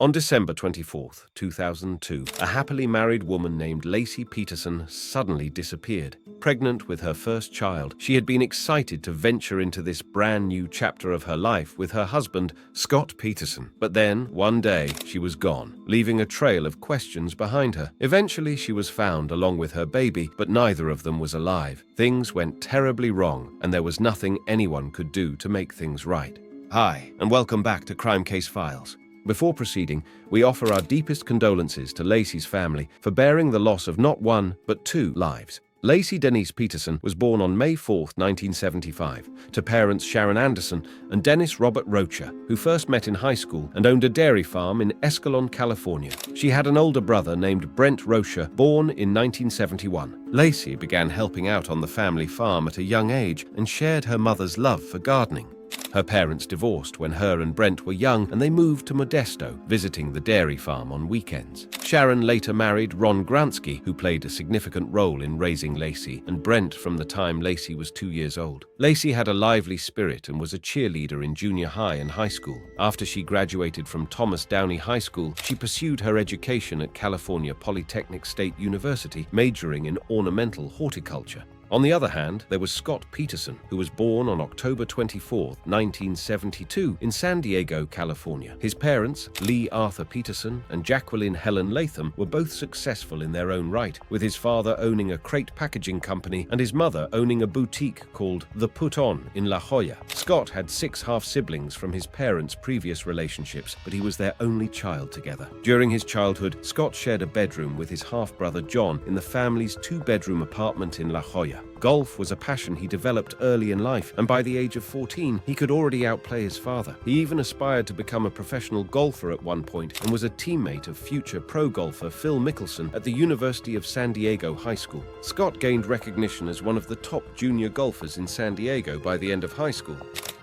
On December 24, 2002, a happily married woman named Laci Peterson suddenly disappeared. Pregnant with her first child, she had been excited to venture into this brand new chapter of her life with her husband, Scott Peterson. But then, one day, she was gone, leaving a trail of questions behind her. Eventually, she was found along with her baby, but neither of them was alive. Things went terribly wrong, and there was nothing anyone could do to make things right. Hi, and welcome back to Crime Case Files. Before proceeding, we offer our deepest condolences to Laci's family for bearing the loss of not one, but two lives. Laci Denise Peterson was born on May 4, 1975, to parents Sharon Anderson and Dennis Robert Rocha, who first met in high school and owned a dairy farm in Escalon, California. She had an older brother named Brent Rocha, born in 1971. Laci began helping out on the family farm at a young age and shared her mother's love for gardening. Her parents divorced when her and Brent were young, and they moved to Modesto, visiting the dairy farm on weekends. Sharon later married Ron Gransky, who played a significant role in raising Laci and Brent from the time Laci was 2 years old. Laci had a lively spirit and was a cheerleader in junior high and high school. After she graduated from Thomas Downey High School, she pursued her education at California Polytechnic State University, majoring in ornamental horticulture. On the other hand, there was Scott Peterson, who was born on October 24, 1972, in San Diego, California. His parents, Lee Arthur Peterson and Jacqueline Helen Latham, were both successful in their own right, with his father owning a crate packaging company and his mother owning a boutique called The Put On in La Jolla. Scott had 6 half-siblings from his parents' previous relationships, but he was their only child together. During his childhood, Scott shared a bedroom with his half-brother John in the family's 2-bedroom apartment in La Jolla. Golf was a passion he developed early in life, and by the age of 14, he could already outplay his father. He even aspired to become a professional golfer at one point and was a teammate of future pro golfer Phil Mickelson at the University of San Diego High School. Scott gained recognition as one of the top junior golfers in San Diego by the end of high school.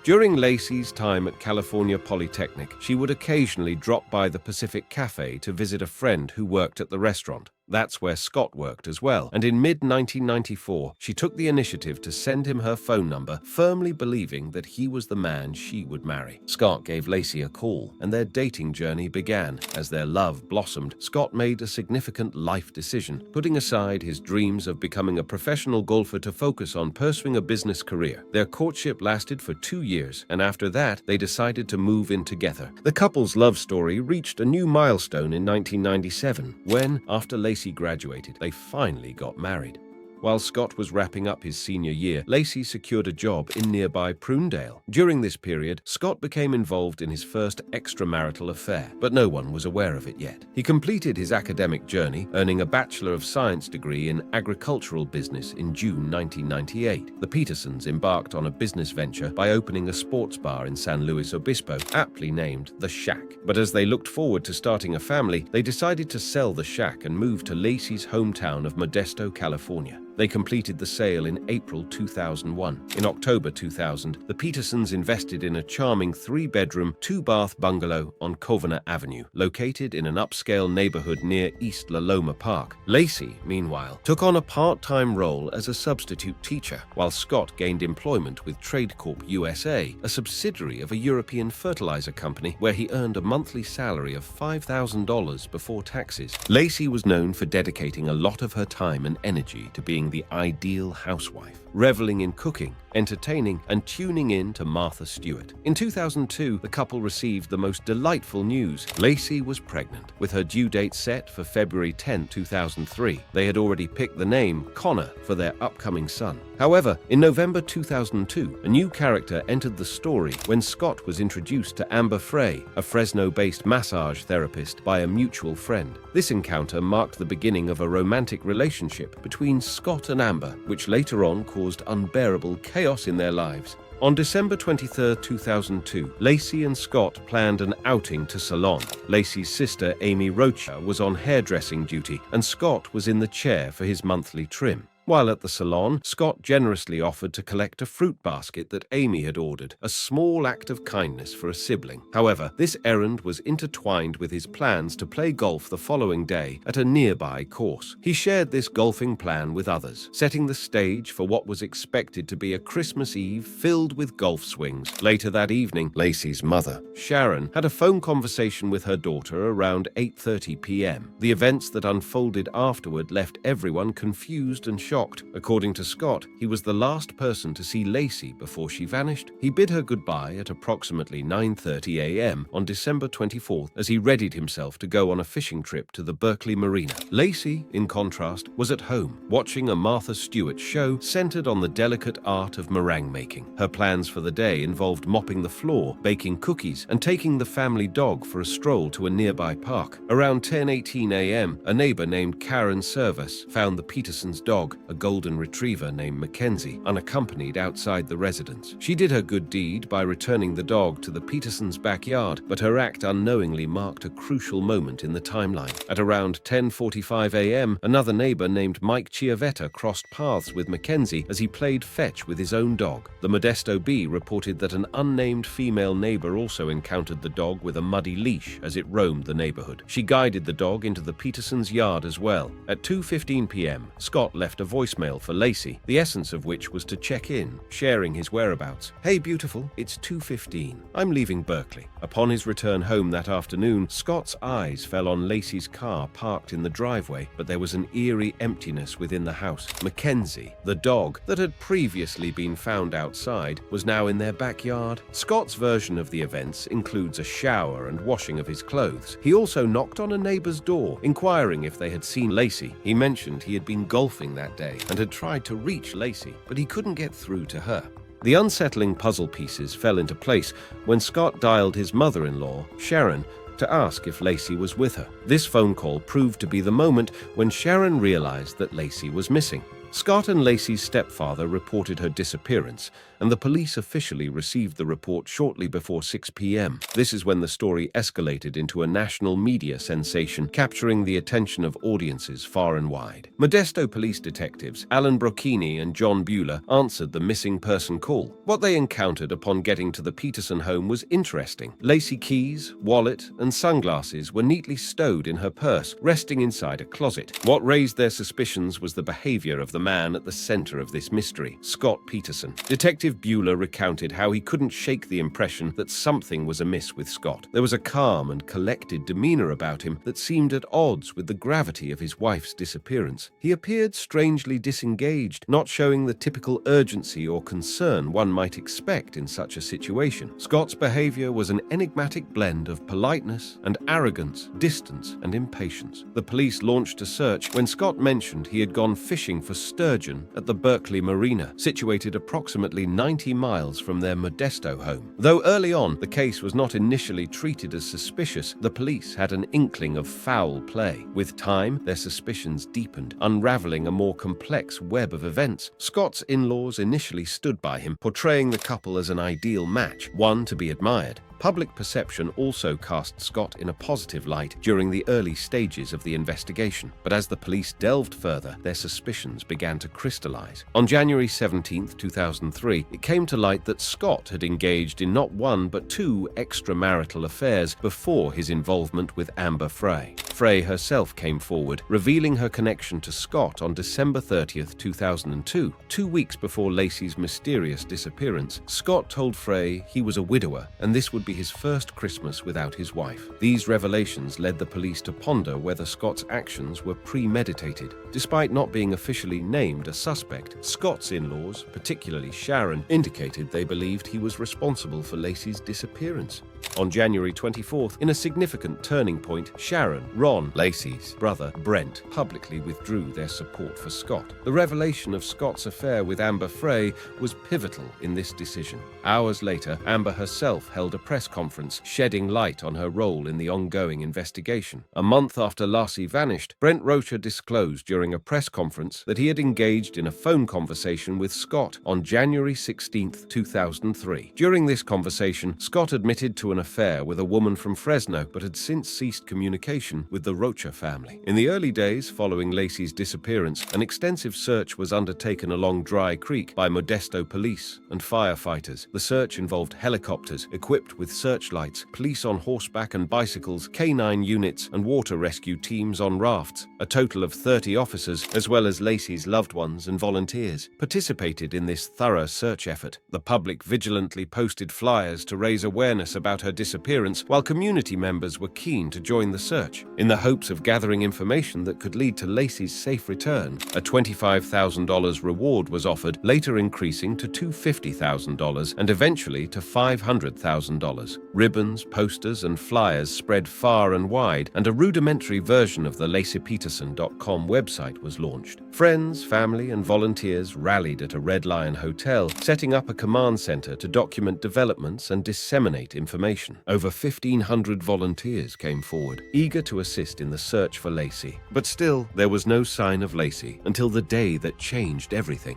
During Laci's time at California Polytechnic, she would occasionally drop by the Pacific Cafe to visit a friend who worked at the restaurant. That's where Scott worked as well, and in mid-1994, she took the initiative to send him her phone number, firmly believing that he was the man she would marry. Scott gave Laci a call, and their dating journey began. As their love blossomed, Scott made a significant life decision, putting aside his dreams of becoming a professional golfer to focus on pursuing a business career. Their courtship lasted for 2 years, and after that, they decided to move in together. The couple's love story reached a new milestone in 1997, when, after Laci graduated, they finally got married. While Scott was wrapping up his senior year, Laci secured a job in nearby Prunedale. During this period, Scott became involved in his first extramarital affair, but no one was aware of it yet. He completed his academic journey, earning a Bachelor of Science degree in agricultural business in June 1998. The Petersons embarked on a business venture by opening a sports bar in San Luis Obispo, aptly named The Shack. But as they looked forward to starting a family, they decided to sell The Shack and move to Laci's hometown of Modesto, California. They completed the sale in April 2001. In October 2000, the Petersons invested in a charming 3-bedroom, 2-bath bungalow on Covina Avenue, located in an upscale neighborhood near East La Loma Park. Laci, meanwhile, took on a part-time role as a substitute teacher, while Scott gained employment with Trade Corp USA, a subsidiary of a European fertilizer company, where he earned a monthly salary of $5,000 before taxes. Laci was known for dedicating a lot of her time and energy to being the ideal housewife, reveling in cooking, entertaining, and tuning in to Martha Stewart. In 2002, the couple received the most delightful news. Laci was pregnant, with her due date set for February 10, 2003. They had already picked the name Connor for their upcoming son. However, in November 2002, a new character entered the story when Scott was introduced to Amber Frey, a Fresno-based massage therapist, by a mutual friend. This encounter marked the beginning of a romantic relationship between Scott and Amber, which later on caused unbearable chaos in their lives. On December 23, 2002, Laci and Scott planned an outing to Salon. Laci's sister, Amy Rocha, was on hairdressing duty, and Scott was in the chair for his monthly trim. While at the salon, Scott generously offered to collect a fruit basket that Amy had ordered, a small act of kindness for a sibling. However, this errand was intertwined with his plans to play golf the following day at a nearby course. He shared this golfing plan with others, setting the stage for what was expected to be a Christmas Eve filled with golf swings. Later that evening, Laci's mother, Sharon, had a phone conversation with her daughter around 8:30 p.m. The events that unfolded afterward left everyone confused and shocked. According to Scott, he was the last person to see Laci before she vanished. He bid her goodbye at approximately 9:30 a.m. on December 24th as he readied himself to go on a fishing trip to the Berkeley Marina. Laci, in contrast, was at home, watching a Martha Stewart show centered on the delicate art of meringue making. Her plans for the day involved mopping the floor, baking cookies, and taking the family dog for a stroll to a nearby park. Around 10:18 a.m., a neighbor named Karen Service found the Petersons' dog, a golden retriever named Mackenzie, unaccompanied outside the residence. She did her good deed by returning the dog to the Petersons' backyard, but her act unknowingly marked a crucial moment in the timeline. At around 10:45 a.m., another neighbor named Mike Chiavetta crossed paths with Mackenzie as he played fetch with his own dog. The Modesto Bee reported that an unnamed female neighbor also encountered the dog with a muddy leash as it roamed the neighborhood. She guided the dog into the Petersons' yard as well. At 2:15 p.m., Scott left a voicemail for Laci, the essence of which was to check in, sharing his whereabouts. "Hey beautiful, it's 2:15. I'm leaving Berkeley." Upon his return home that afternoon, Scott's eyes fell on Laci's car parked in the driveway, but there was an eerie emptiness within the house. Mackenzie, the dog that had previously been found outside, was now in their backyard. Scott's version of the events includes a shower and washing of his clothes. He also knocked on a neighbor's door, inquiring if they had seen Laci. He mentioned he had been golfing that day and had tried to reach Laci, but he couldn't get through to her. The unsettling puzzle pieces fell into place when Scott dialed his mother-in-law, Sharon, to ask if Laci was with her. This phone call proved to be the moment when Sharon realized that Laci was missing. Scott and Laci's stepfather reported her disappearance, and the police officially received the report shortly before 6 p.m. This is when the story escalated into a national media sensation, capturing the attention of audiences far and wide. Modesto police detectives Alan Brocchini and John Bueller answered the missing person call. What they encountered upon getting to the Peterson home was interesting. Laci keys, wallet, and sunglasses were neatly stowed in her purse, resting inside a closet. What raised their suspicions was the behavior of the man at the center of this mystery, Scott Peterson. Detective Bueller recounted how he couldn't shake the impression that something was amiss with Scott. There was a calm and collected demeanor about him that seemed at odds with the gravity of his wife's disappearance. He appeared strangely disengaged, not showing the typical urgency or concern one might expect in such a situation. Scott's behavior was an enigmatic blend of politeness and arrogance, distance and impatience. The police launched a search when Scott mentioned he had gone fishing for sturgeon at the Berkeley Marina, situated approximately 90 miles from their Modesto home. Though early on the case was not initially treated as suspicious, the police had an inkling of foul play. With time, their suspicions deepened, unraveling a more complex web of events. Scott's in-laws initially stood by him, portraying the couple as an ideal match, one to be admired. Public perception also cast Scott in a positive light during the early stages of the investigation, but as the police delved further, their suspicions began to crystallize. On January 17, 2003, it came to light that Scott had engaged in not one but two extramarital affairs before his involvement with Amber Frey. Frey herself came forward, revealing her connection to Scott on December 30, 2002. 2 weeks before Laci's mysterious disappearance, Scott told Frey he was a widower and this would be his first Christmas without his wife. These revelations led the police to ponder whether Scott's actions were premeditated. Despite not being officially named a suspect, Scott's in-laws, particularly Sharon, indicated they believed he was responsible for Laci's disappearance. On January 24th, in a significant turning point, Sharon, Ron, Laci's brother, Brent, publicly withdrew their support for Scott. The revelation of Scott's affair with Amber Frey was pivotal in this decision. Hours later, Amber herself held a press conference, shedding light on her role in the ongoing investigation. A month after Laci vanished, Brent Rocha disclosed during a press conference that he had engaged in a phone conversation with Scott on January 16, 2003. During this conversation, Scott admitted to an affair with a woman from Fresno but had since ceased communication with the Rocha family. In the early days following Laci's disappearance, an extensive search was undertaken along Dry Creek by Modesto police and firefighters. The search involved helicopters equipped with searchlights, police on horseback and bicycles, canine units, and water rescue teams on rafts. A total of 30 officers, as well as Laci's loved ones and volunteers, participated in this thorough search effort. The public vigilantly posted flyers to raise awareness about her disappearance, while community members were keen to join the search. In the hopes of gathering information that could lead to Laci's safe return, a $25,000 reward was offered, later increasing to $250,000 and eventually to $500,000. Ribbons, posters, and flyers spread far and wide, and a rudimentary version of the LaciPeterson.com website was launched. Friends, family, and volunteers rallied at a Red Lion hotel, setting up a command center to document developments and disseminate information. Over 1,500 volunteers came forward, eager to assist in the search for Laci. But still, there was no sign of Laci until the day that changed everything.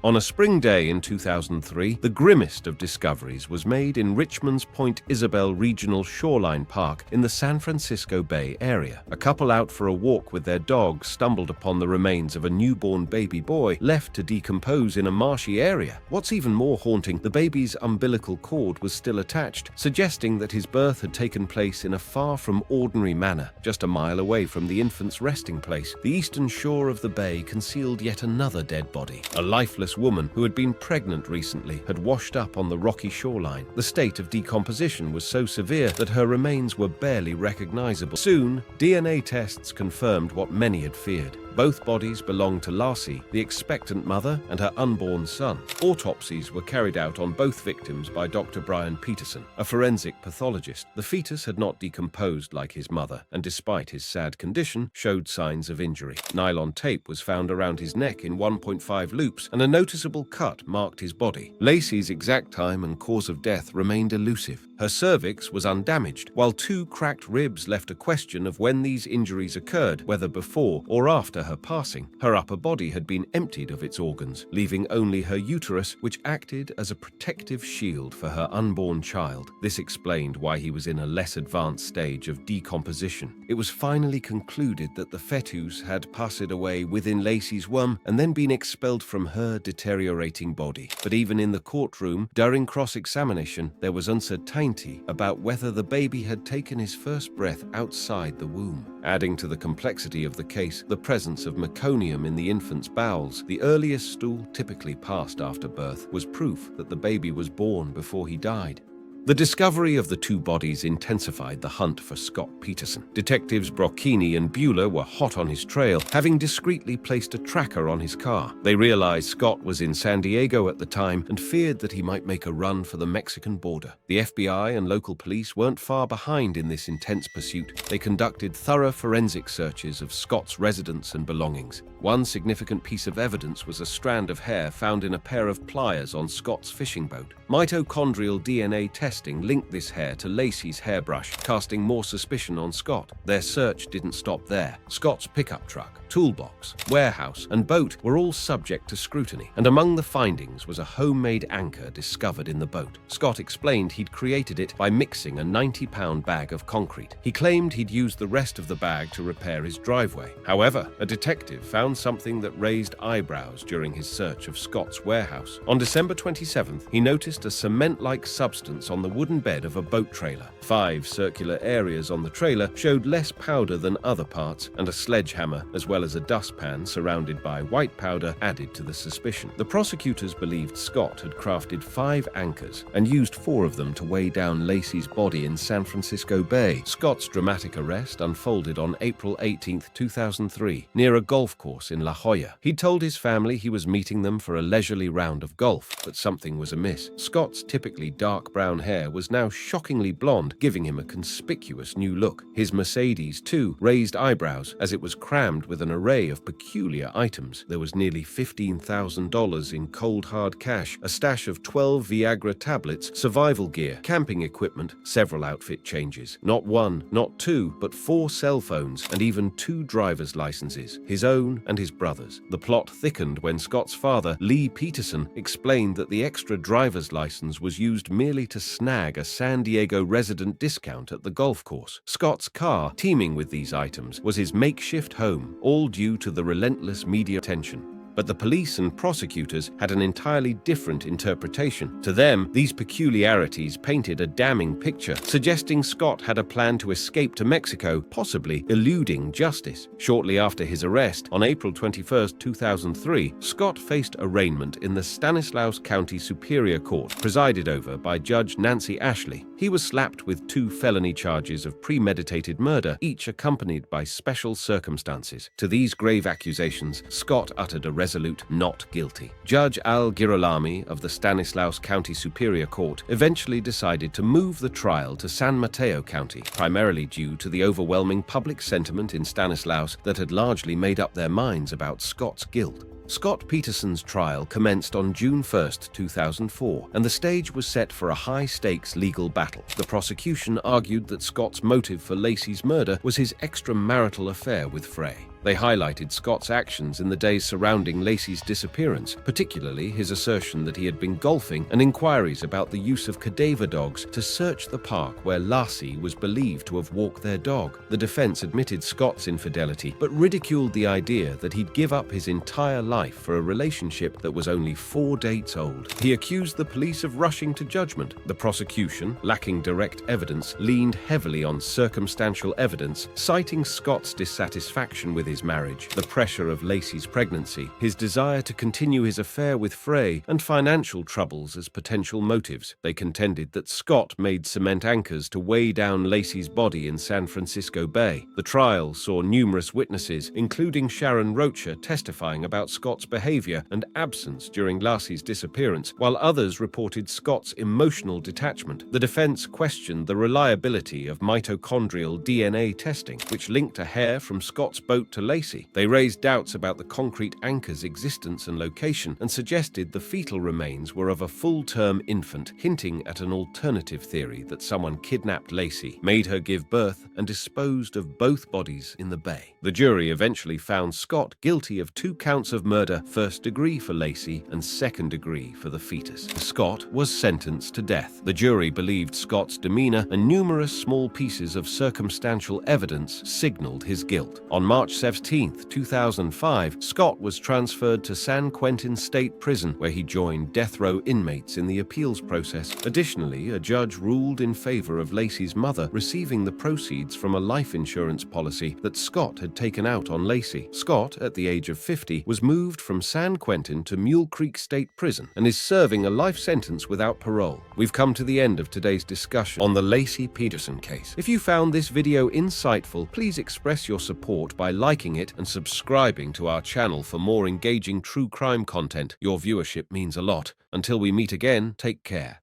On a spring day in 2003, the grimmest of discoveries was made in Richmond's Point Isabel Regional Shoreline Park in the San Francisco Bay Area. A couple out for a walk with their dog stumbled upon the remains of a newborn baby boy left to decompose in a marshy area. What's even more haunting, the baby's umbilical cord was still attached, suggesting that his birth had taken place in a far from ordinary manner, just a mile away from the infant's resting place. The eastern shore of the bay concealed yet another dead body. A lifeless woman who had been pregnant recently had washed up on the rocky shoreline. The state of decomposition was so severe that her remains were barely recognizable. Soon, DNA tests confirmed what many had feared. Both bodies belonged to Laci, the expectant mother, and her unborn son. Autopsies were carried out on both victims by Dr. Brian Peterson, a forensic pathologist. The fetus had not decomposed like his mother, and despite his sad condition, showed signs of injury. Nylon tape was found around his neck in 1.5 loops, and a noticeable cut marked his body. Laci's exact time and cause of death remained elusive. Her cervix was undamaged, while 2 cracked ribs left a question of when these injuries occurred, whether before or after her passing. Her upper body had been emptied of its organs, leaving only her uterus, which acted as a protective shield for her unborn child. This explained why he was in a less advanced stage of decomposition. It was finally concluded that the fetus had passed away within Laci's womb and then been expelled from her deteriorating body. But even in the courtroom, during cross-examination, there was uncertainty about whether the baby had taken his first breath outside the womb. Adding to the complexity of the case, the presence of meconium in the infant's bowels, the earliest stool typically passed after birth, was proof that the baby was born before he died. The discovery of the 2 bodies intensified the hunt for Scott Peterson. Detectives Brocchini and Bueller were hot on his trail, having discreetly placed a tracker on his car. They realized Scott was in San Diego at the time and feared that he might make a run for the Mexican border. The FBI and local police weren't far behind in this intense pursuit. They conducted thorough forensic searches of Scott's residence and belongings. One significant piece of evidence was a strand of hair found in a pair of pliers on Scott's fishing boat. Mitochondrial DNA testing linked this hair to Laci's hairbrush, casting more suspicion on Scott. Their search didn't stop there. Scott's pickup truck, toolbox, warehouse, and boat were all subject to scrutiny, and among the findings was a homemade anchor discovered in the boat. Scott explained he'd created it by mixing a 90-pound bag of concrete. He claimed he'd used the rest of the bag to repair his driveway. However, a detective found something that raised eyebrows during his search of Scott's warehouse. On December 27th, he noticed a cement-like substance on the wooden bed of a boat trailer. 5 circular areas on the trailer showed less powder than other parts, and a sledgehammer, as well as a dustpan surrounded by white powder, added to the suspicion. The prosecutors believed Scott had crafted 5 anchors and used 4 of them to weigh down Laci's body in San Francisco Bay. Scott's dramatic arrest unfolded on April 18, 2003, near a golf course in La Jolla. He told his family he was meeting them for a leisurely round of golf, but something was amiss. Scott's typically dark brown hair was now shockingly blonde, giving him a conspicuous new look. His Mercedes, too, raised eyebrows as it was crammed with an array of peculiar items. There was nearly $15,000 in cold hard cash, a stash of 12 Viagra tablets, survival gear, camping equipment, several outfit changes. Not 1, not 2, but 4 cell phones, and even 2 driver's licenses, his own and his brothers. The plot thickened when Scott's father, Laci Peterson, explained that the extra driver's license was used merely to snag a San Diego resident discount at the golf course. Scott's car, teeming with these items, was his makeshift home, all due to the relentless media attention. But the police and prosecutors had an entirely different interpretation. To them, these peculiarities painted a damning picture, suggesting Scott had a plan to escape to Mexico, possibly eluding justice. Shortly after his arrest, on April 21, 2003, Scott faced arraignment in the Stanislaus County Superior Court, presided over by Judge Nancy Ashley. He was slapped with 2 felony charges of premeditated murder, each accompanied by special circumstances. To these grave accusations, Scott uttered a resolute not guilty. Judge Al Girolami of the Stanislaus County Superior Court eventually decided to move the trial to San Mateo County, primarily due to the overwhelming public sentiment in Stanislaus that had largely made up their minds about Scott's guilt. Scott Peterson's trial commenced on June 1, 2004, and the stage was set for a high-stakes legal battle. The prosecution argued that Scott's motive for Laci's murder was his extramarital affair with Frey. They highlighted Scott's actions in the days surrounding Laci's disappearance, particularly his assertion that he had been golfing and inquiries about the use of cadaver dogs to search the park where Laci was believed to have walked their dog. The defense admitted Scott's infidelity, but ridiculed the idea that he'd give up his entire life for a relationship that was only 4 dates old. He accused the police of rushing to judgment. The prosecution, lacking direct evidence, leaned heavily on circumstantial evidence, citing Scott's dissatisfaction with his marriage, the pressure of Laci's pregnancy, his desire to continue his affair with Frey, and financial troubles as potential motives. They contended that Scott made cement anchors to weigh down Laci's body in San Francisco Bay. The trial saw numerous witnesses, including Sharon Rocha, testifying about Scott's behavior and absence during Laci's disappearance, while others reported Scott's emotional detachment. The defense questioned the reliability of mitochondrial DNA testing, which linked a hair from Scott's boat to Laci. They raised doubts about the concrete anchor's existence and location and suggested the fetal remains were of a full-term infant, hinting at an alternative theory that someone kidnapped Laci, made her give birth, and disposed of both bodies in the bay. The jury eventually found Scott guilty of 2 counts of murder, 1st degree for Laci and 2nd degree for the fetus. Scott was sentenced to death. The jury believed Scott's demeanor and numerous small pieces of circumstantial evidence signaled his guilt. On March 17, 2005, Scott was transferred to San Quentin State Prison, where he joined death row inmates in the appeals process. Additionally, a judge ruled in favor of Laci's mother receiving the proceeds from a life insurance policy that Scott had taken out on Laci. Scott, at the age of 50, was moved from San Quentin to Mule Creek State Prison and is serving a life sentence without parole. We've come to the end of today's discussion on the Laci Peterson case. If you found this video insightful, please express your support by liking it and subscribing to our channel for more engaging true crime content. Your viewership means a lot. Until we meet again, take care.